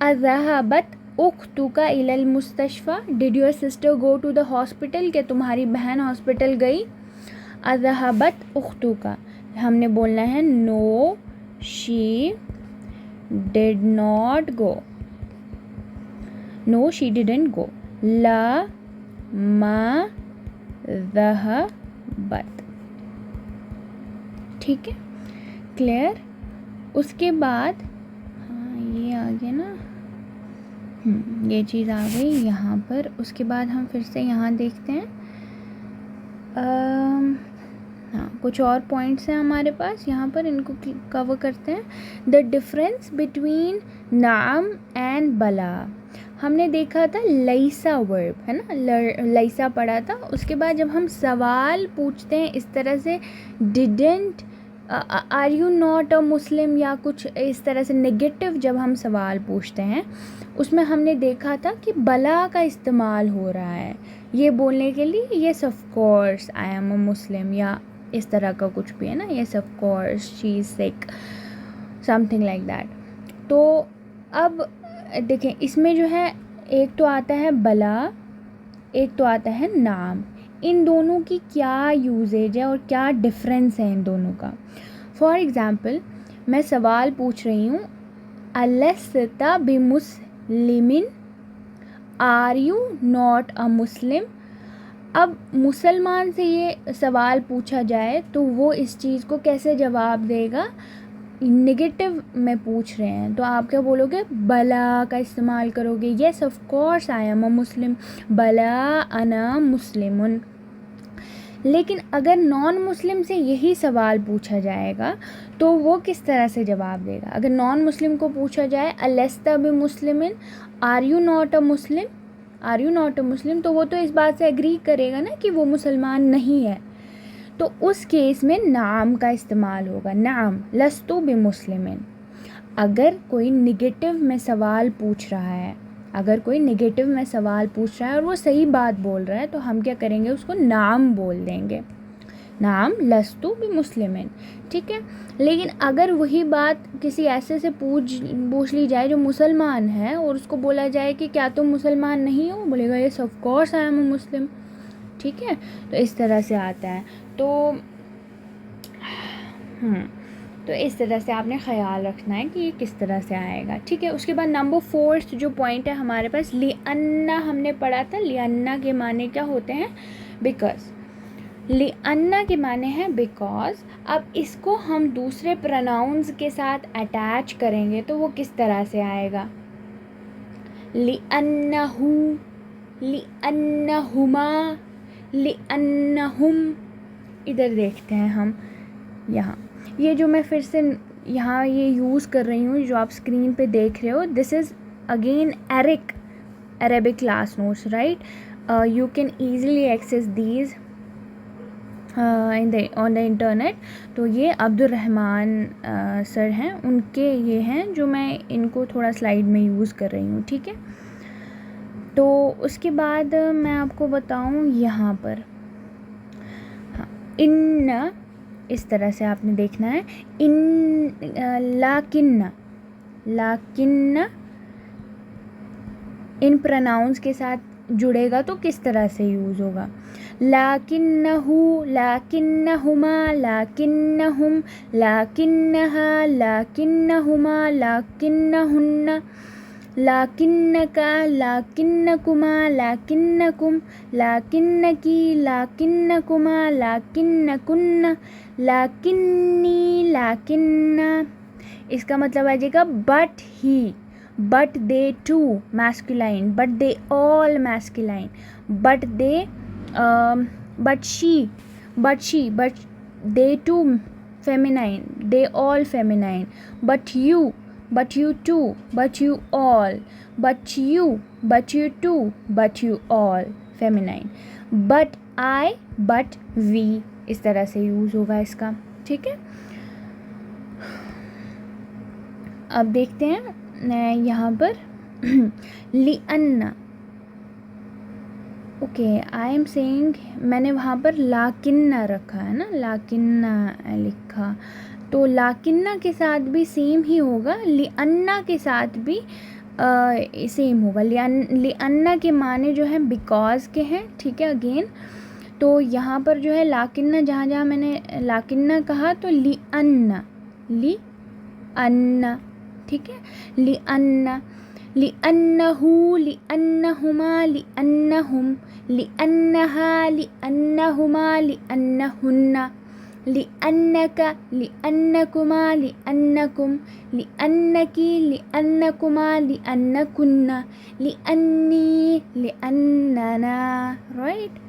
[SPEAKER 1] अज़हबत उख्तुका इलल मुस्तशफ़ा, did your sister go to the hospital, क्या तुम्हारी बहन हॉस्पिटल गई? अज़हबत उख्तुका, हमने बोलना है no she did not go, no she didn't go. ला मा ज़हबत, ठीक है, क्लियर। उसके बाद हाँ ये आ गया ना, ये चीज़ आ गई यहाँ पर। उसके बाद हम फिर से यहाँ देखते हैं, हाँ कुछ और पॉइंट्स हैं हमारे पास यहाँ पर, इनको कवर करते हैं। द डिफरेंस बिटवीन नाम एंड बला, हमने देखा था लैसा वर्ब, है ना, लैसा पढ़ा था। उसके बाद जब हम सवाल पूछते हैं इस तरह से, didn't, are you not a Muslim, या कुछ इस तरह से नेगेटिव जब हम सवाल पूछते हैं, उसमें हमने देखा था कि बला का इस्तेमाल हो रहा है ये बोलने के लिए, yes of course I am a Muslim, या इस तरह का कुछ भी, है ना, yes of course she is sick, something like that. तो अब देखें, इसमें जो है एक तो आता है बला, एक तो आता है नाम, इन दोनों की क्या यूजेज है और क्या डिफरेंस है इन दोनों का। फॉर एग्ज़ाम्पल, मैं सवाल पूछ रही हूँ, अलस्ता बिमुस्लिमिन, आर यू नॉट अ मुस्लिम। अब मुसलमान से ये सवाल पूछा जाए तो वो इस चीज़ को कैसे जवाब देगा? नेगेटिव में पूछ रहे हैं तो आप क्या बोलोगे? बला का इस्तेमाल करोगे, yes of course I am a Muslim, बला अना मुस्लिमुन। लेकिन अगर नॉन मुस्लिम से यही सवाल पूछा जाएगा तो वो किस तरह से जवाब देगा? अगर नॉन मुस्लिम को पूछा जाए अलस्ता बि मुस्लिमिन, are you not a Muslim, are you not a Muslim, तो वो तो इस बात से एग्री करेगा ना कि वो मुसलमान नहीं है। तो उस केस में नाम का इस्तेमाल होगा, नाम, लस्तु बि मुस्लिमिन। अगर कोई निगेटिव में सवाल पूछ रहा है, अगर कोई नेगेटिव में सवाल पूछ रहा है और वो सही बात बोल रहा है तो हम क्या करेंगे? उसको नाम बोल देंगे, नाम लस्तु बि मुस्लिमिन, ठीक है। लेकिन अगर वही बात किसी ऐसे से पूछ ली जाए जो मुसलमान है और उसको बोला जाए कि क्या तुम मुसलमान नहीं हो, बोलेगा yes of course I am a Muslim, ठीक है। तो इस तरह से आता है। तो इस तरह से आपने ख़याल रखना है कि ये किस तरह से आएगा, ठीक है। उसके बाद नंबर 4 जो पॉइंट है हमारे पास, लिअन्ना हमने पढ़ा था। लिअन्ना के माने क्या होते हैं? बिकॉज। लिअन्ना के माने हैं बिकॉज। अब इसको हम दूसरे प्रोनाउंस के साथ अटैच करेंगे तो वो किस तरह से आएगा? लिअन्नहु, लिअन्नहुमा, लिअन्नहुम। इधर देखते हैं हम, यहाँ ये जो मैं फिर से यहाँ ये यूज़ कर रही हूँ, जो आप स्क्रीन पे देख रहे हो, this is again Arabic class notes, right. You can easily access these on the internet. तो ये अब्दुर्रहमान सर हैं, उनके ये हैं जो मैं इनको थोड़ा स्लाइड में यूज़ कर रही हूँ, ठीक है। तो उसके बाद मैं आपको बताऊँ यहाँ पर, हाँ, इन, इस तरह से आपने देखना है। इन, लाकिन्ना, लाकिन्ना इन प्रोनाउंस के साथ जुड़ेगा तो किस तरह से यूज़ होगा? लाकिन्नहु, लाकिन्नहुमा, लाकिन्नहुम, लाकिन्नहा, लाकिन्नहुमा, लाकिन्नहुन्ना, लाकिन्नका, लाकिन्नकुमा, लाकिन्नकुम, लाकिन्नकी, लाकिन्नकुमा, लाकिन्नकुन्ना, लाकिन्नी, लाकिन्ना। इसका मतलब आ जाएगा but he, but they too masculine, but they all masculine, but they but they too feminine, they all feminine, but you, but you too, but you all, but you, but you too, but you all, feminine. but I, but we, इस तरह से use होगा इसका, ठीक है। अब देखते हैं यहाँ पर लिअन्ना, ओके आई एम सेइंग, मैंने वहाँ पर लाकिन्ना रखा है ना, लाकिन्ना लिखा, तो लाकिन्ना के साथ भी सेम ही होगा, लिअन्ना के साथ भी सेम होगा। लिअन्ना के माने जो है बिकॉज के हैं, ठीक है। अगेन तो यहाँ पर जो है लाकिन्ना, जहाँ जहाँ मैंने लाकिन्ना कहा तो लिअन्ना, लिअन्ना, ठीक है। लिअन्ना, लिअन्नहु, लिअन्नहुमा, लिअन्नहुम, लिअन्नहा, लिअन्नहुमा, लिअन्नहुन्ना, लिअन्नक, लिअन्नकुमा, लिअन्नकुम, लिअन्नकी, लिअन्नकुमा, लिअन्नकुन्ना, लिअन्नी, लिअन्नना, राइट।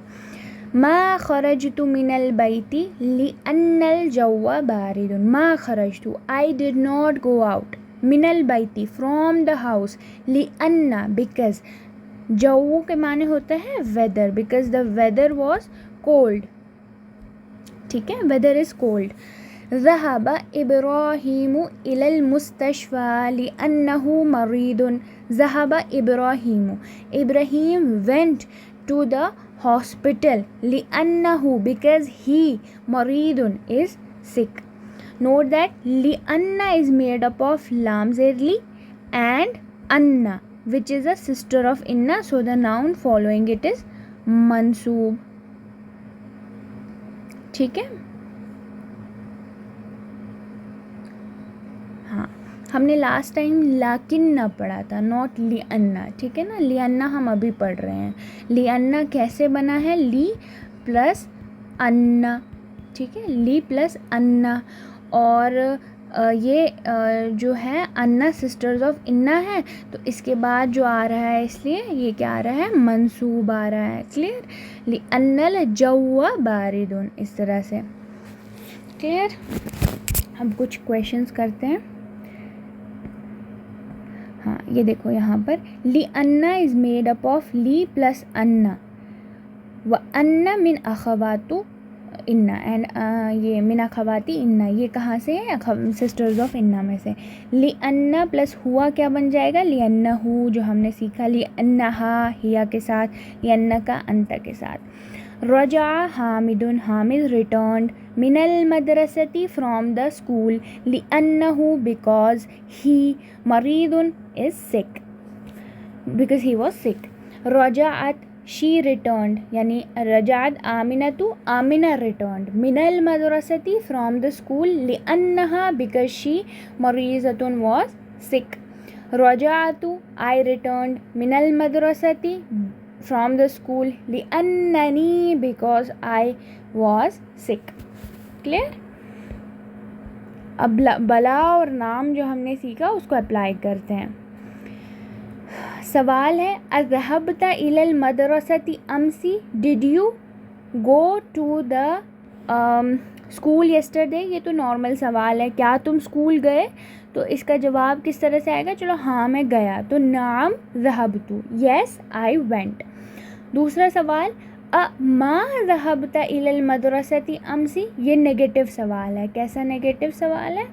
[SPEAKER 1] मा खरजतु मिनल बैती लिअन्नल जव्वा बारिदुन, मा खरजतु, I did not go out, मिनल बैती फ्रॉम द हाउस, लिअन्ना बिकॉज, जव्वु के माने होता है weather, because the weather was cold, ठीक है, वेदर इज कोल्ड। ज़हबा इब्राहीमु इलल मुस्तशफ़ा लिअन्नहु मरीदुन, ज़हबा इब्राहीमु, Ibrahim went to the hospital, लिअन्नहु because he, मरीदुन is sick. Note that लिअन्ना is made up of lam zerli and anna, which is a sister of inna, so the noun following it is mansoob, ठीक है। हाँ, हमने last time लाकिन्ना पढ़ा था, not लिअन्ना, ठीक है ना। लिअन्ना हम अभी पढ़ रहे हैं। लिअन्ना कैसे बना है, ली प्लस अन्ना, ठीक है, ली प्लस अन्ना, और ये जो है अन्ना सिस्टर्स ऑफ इन्ना है, तो इसके बाद जो आ रहा है इसलिए ये क्या आ रहा है, मंसूब आ रहा है, क्लियर। लिअन्नल जव्वा बारिदुन, इस तरह से, क्लियर। हम कुछ क्वेश्चंस करते हैं। हाँ, ये देखो यहाँ पर लिअन्ना इज़ मेड अप ऑफ ली प्लस अन्ना, व अन्ना मिन अखवातु इन्ना, एंड ये मिन अखवाती इन्ना, ये कहाँ से है, सिस्टर्स ऑफ इन्ना में से। लिअन्ना प्लस हुआ क्या बन जाएगा, लिअन्नहु, जो हमने सीखा, लिअन्नहा हिया के साथ, लिअन्ना का अंता के साथ। रजा हामिदुन, हामिद रिटर्न्ड, मिनल मदरसती फ्रॉम द स्कूल, लिअन्नहु बिकॉज ही, मरीदुन is sick because he was sick. रजाअत, she returned, यानी रजाअत आमिनतु, Amina returned, Minal मदरसती from the school, लिअन्नहा because she, मरीज़तुन was sick. रजाअतु, I returned, Minal मदरसती from the school, लिअन्ननी because I was sick, clear। अब बला और नाम जो हमने सीखा उसको अप्लाई करते हैं। सवाल है, अज़हबता इलल मदरसती अमसी, did you go to the school yesterday. ये तो नॉर्मल सवाल है, क्या तुम स्कूल गए, तो इसका जवाब किस तरह से आएगा, चलो हाँ मैं गया, तो नाम ज़हबतु, येस आई वेंट। दूसरा सवाल, मा ज़हबता इलल मदरसती अमसी, ये नेगेटिव सवाल है। कैसा नेगेटिव सवाल है,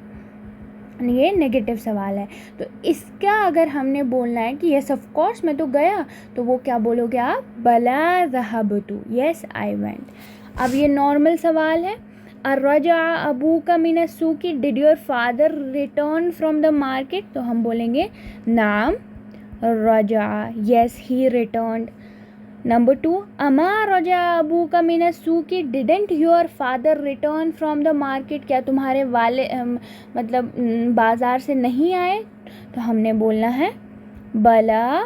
[SPEAKER 1] ये नेगेटिव सवाल है, तो इसका अगर हमने बोलना है कि यस ऑफ कोर्स मैं तो गया, तो वो क्या बोलोगे आप, बला ज़हबतु, यस आई वेंट। अब ये नॉर्मल सवाल है, अर्रजा अबू का मिन सूकी, did your father return from the market, तो हम बोलेंगे नाम रजा, यस ही रिटर्न्ड। नंबर 2, अमा रजा अबू का मिन सूकी, didn't your father return from the market, क्या तुम्हारे वाले मतलब बाज़ार से नहीं आए, तो हमने बोलना है बला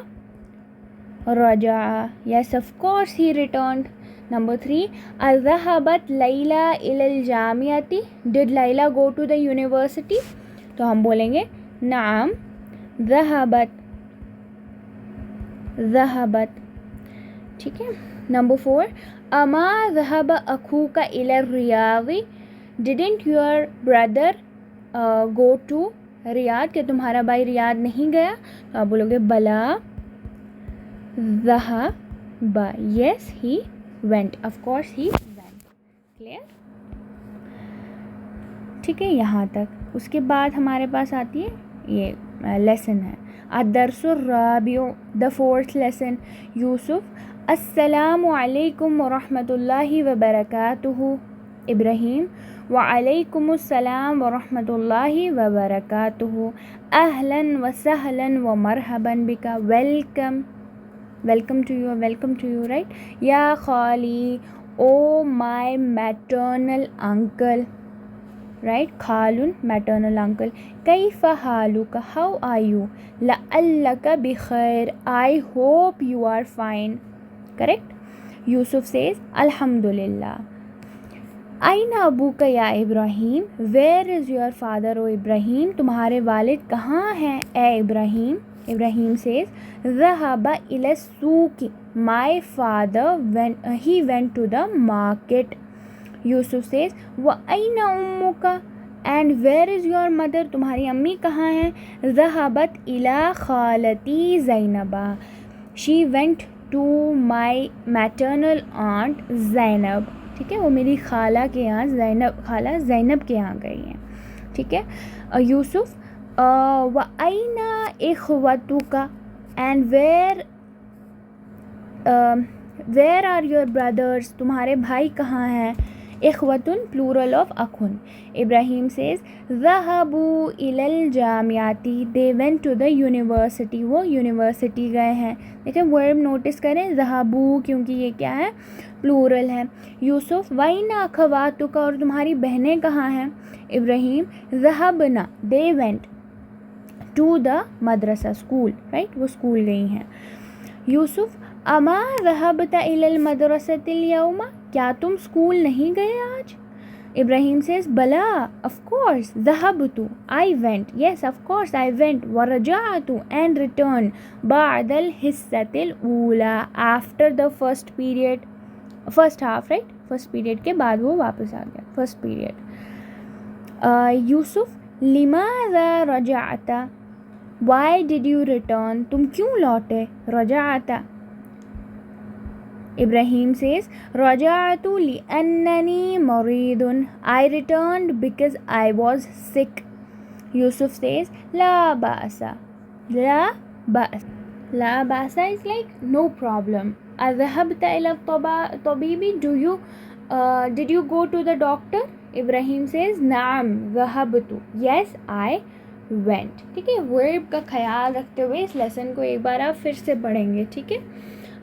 [SPEAKER 1] रजा, yes of course he returned. Number 3, अज़हबत लैला इलल जामियाती, did Laila go to the university, तो हम बोलेंगे नाम ज़हबत, ज़हबत, ठीक है। नंबर 4, अमा ज़हब अखूका इलर रियाज़ी, didn't your brother go to Riyadh, क्या तुम्हारा भाई रियाद नहीं गया? तो आप बोलोगे बला ज़हब, yes he went, of course he went. Clear? ठीक है यहाँ तक। उसके बाद हमारे पास आती है ये लेसन है अदरसुर राबिउ, द फोर्थ लेसन। यूसुफ अस्सलामु अलैकुम व रहमतुल्लाहि व बरकातुहू। इब्राहीम व अलैकुमुस्सलाम व रहमतुल्लाहि व बरकातुहू। अहलन व सहलन व मरहबन बिका, welcome, welcome to you, right. या खाली, O my maternal uncle, right, खालुन मैटर्नल अंकल। कैफ़ हालुका, हाउ आर यू? लअल्लका बिखैर, I hope you are fine, correct. Yusuf says अल्हम्दुलिल्लाह। आइना अबूका या Ibrahim, where is your father O Ibrahim, तुम्हारे वालिद कहाँ हैं ए इब्राहीम? इब्राहीम सेज ज़हबा इला सूक़, my father he went to the market. Yusuf says व आइना उम्मुका, and where is your mother, तुम्हारी अम्मी कहाँ हैं? ज़हबत इला खालती ज़ैनबा, she went to my maternal aunt Zainab. ठीक है, वो मेरी खाला के यहाँ खाला ज़ैनब के यहाँ गई हैं। ठीक है। यूसुफ व आइना इख्वतुका, and where are your brothers, तुम्हारे भाई कहाँ हैं? इख्वतुन प्लूरल ऑफ अखुन। इब्राहीम सेज ज़हबू इलल जामियाती, they went to the university, वो यूनिवर्सिटी गए हैं। देखिए वर्ब नोटिस करें, ज़हबू, क्योंकि ये क्या है, प्लूरल है। यूसुफ वैना अखवातुका, और तुम्हारी बहनें कहाँ हैं? इब्राहीम ज़हबना, they went to the madrasa, school, right, वो स्कूल गई हैं। यूसुफ अमा ज़हबता इलल मदरसतिल यौमा, क्या तुम स्कूल नहीं गए आज? इब्राहीम सेज बला, ऑफ कोर्स, ज़हबतु, I went, yes of course I went, व रजाअतु, एंड रिटर्न, बादल हिस्सतिल ऊला, after the first period, first half, right, first period के बाद वो वापस आ गया, फर्स्ट पीरियड। यूसुफ लिमाज़ा रजाअता, वाई डिड यू रिटर्न, तुम क्यों लौटे? रजाअता। Ibrahim says, Raja'atu li'annani maridun, I returned because I was sick. Yusuf says, La ba'asa. La ba'asa. La ba'asa is like no problem. Adhahabta ila tabibi, did you go to the doctor? Ibrahim says, Naam, dhahabtu. Yes, I went. ठीक है, verb का ख्याल रखते हुए इस lesson को एक बार आप फिर से पढ़ेंगे। ठीक है,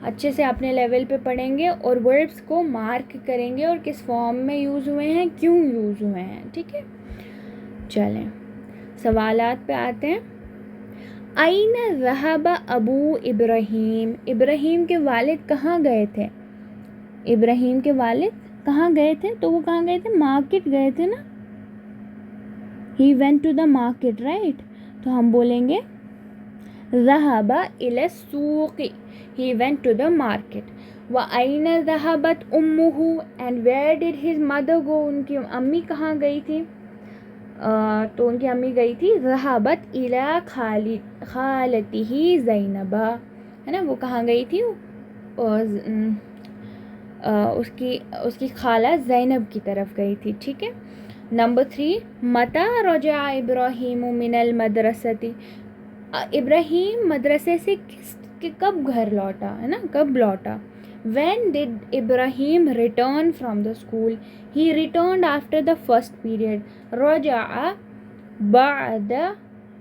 [SPEAKER 1] अच्छे से अपने लेवल पे पढ़ेंगे और वर्ब्स को मार्क करेंगे और किस फॉर्म में यूज़ हुए हैं, क्यों यूज़ हुए हैं। ठीक है, चलें सवालात पे आते हैं। आइना ज़हबा अबू इब्राहीम, इब्राहीम के वालिद कहाँ गए थे? इब्राहीम के वालिद कहाँ गए थे? तो वो कहाँ गए थे? मार्केट गए थे ना, he went to the market, right. तो हम बोलेंगे ज़हबा इला सूक़, he went to the market. व आइना ज़हबत उम्मुहु, and where did his mother go, उनकी अम्मी कहाँ गई थी? तो उनकी अम्मी गई थी ज़हबत इला खालतिही ज़ैनबा, है ना, वो कहाँ गई थी? उसकी खाला ज़ैनब की तरफ गई थी। ठीक है। नंबर 3, मता रजा इब्राहीम मिनल मदरसती, इब्राहीम मदरसे से कब घर लौटा, है ना, कब लौटा? When did Ibrahim return from the school? He returned after the first period. रजाअ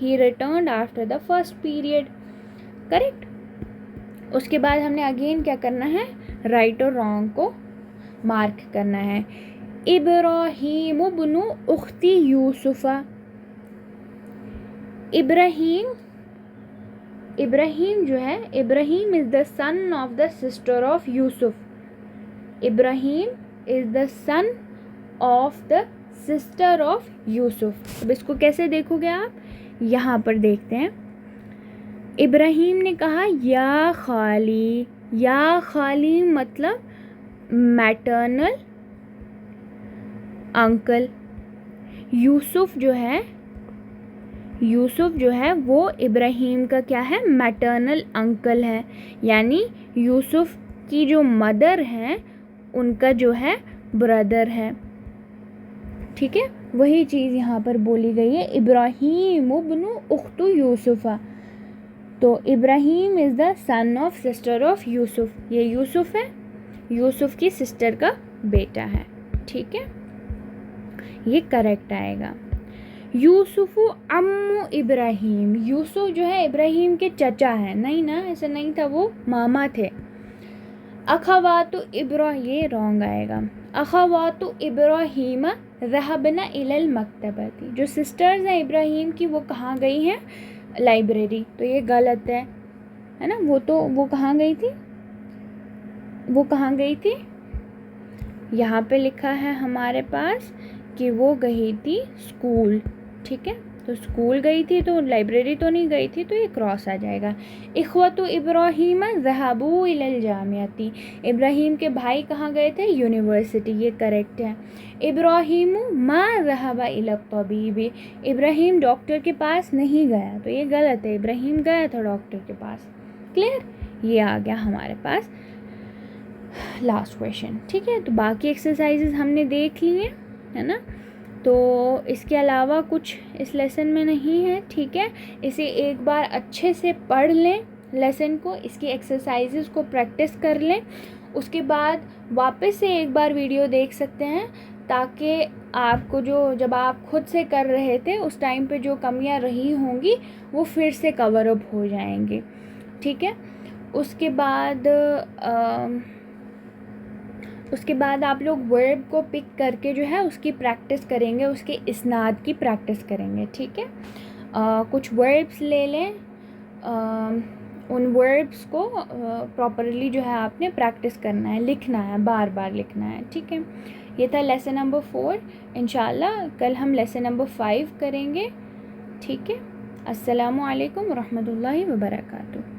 [SPEAKER 1] He returned after the first period. Correct. उसके बाद हमने अगेन क्या करना है, राइट और रॉन्ग को मार्क करना है। इब्राहीम इब्नु उख्ती यूसुफ़ा, इब्राहीम जो है, Ibrahim is the son of the sister of Yusuf. Ibrahim is the son of the sister of Yusuf. अब इसको कैसे देखोगे आप, यहाँ पर देखते हैं। इब्राहीम ने कहा या खाली, या खाली मतलब मैटर्नल अंकल। यूसुफ जो है वो इब्राहीम का क्या है, मैटरनल अंकल है, यानी यूसुफ की जो मदर हैं उनका जो है ब्रदर है। ठीक है, वही चीज़ यहाँ पर बोली गई है, इब्राहीम इब्नु उख्तु यूसुफा। तो Ibrahim is the son of sister of Yusuf, ये यूसुफ है, यूसुफ की सिस्टर का बेटा है। ठीक है, ये करेक्ट आएगा। यूसुफु अम्मु इब्राहीम, यूसुफ जो है इब्राहीम के चचा हैं, नहीं ना, ऐसा नहीं था, वो मामा थे। अखवातु ये रॉन्ग आएगा। अखवातु इब्राहीम ज़हबना इलल मकतबती, जो सिस्टर्स हैं इब्राहीम की वो कहाँ गई हैं, लाइब्रेरी। तो ये गलत है ना, वो कहाँ गई थी, यहाँ पे लिखा है हमारे पास कि वो गई थी स्कूल। ठीक है, तो स्कूल गई थी, तो लाइब्रेरी तो नहीं गई थी, तो ये क्रॉस आ जाएगा। इख्वतु इब्राहीम ज़हबू इलल जामियती, इब्राहीम के भाई कहाँ गए थे, यूनिवर्सिटी, ये करेक्ट है। इब्राहीम मा ज़हबा इला तबीबी, इब्राहीम डॉक्टर के पास नहीं गया, तो ये गलत है, इब्राहीम गया था डॉक्टर के पास। क्लियर, ये आ गया हमारे पास लास्ट क्वेश्चन। ठीक है, तो बाकी एक्सरसाइजेज हमने देख लिए है ना, तो इसके अलावा कुछ इस लेसन में नहीं है। ठीक है, इसे एक बार अच्छे से पढ़ लें लेसन को, इसकी एक्सरसाइजेज को प्रैक्टिस कर लें, उसके बाद वापस से एक बार वीडियो देख सकते हैं, ताकि आपको जब आप खुद से कर रहे थे उस टाइम पे जो कमियां रही होंगी वो फिर से कवर अप हो जाएंगी। ठीक है, उसके बाद आप लोग वर्ब को पिक करके जो है उसकी प्रैक्टिस करेंगे, उसके इस्नाद की प्रैक्टिस करेंगे। ठीक है, कुछ वर्ब्स ले लें, उन वर्ब्स को प्रॉपरली जो है आपने प्रैक्टिस करना है, लिखना है, बार बार लिखना है। ठीक है, ये था लेसन नंबर 4। इंशाल्लाह कल हम लेसन नंबर 5 करेंगे। ठीक है, अस्सलामु अलैकुम रहमतुल्लाहि व बरकातुहू।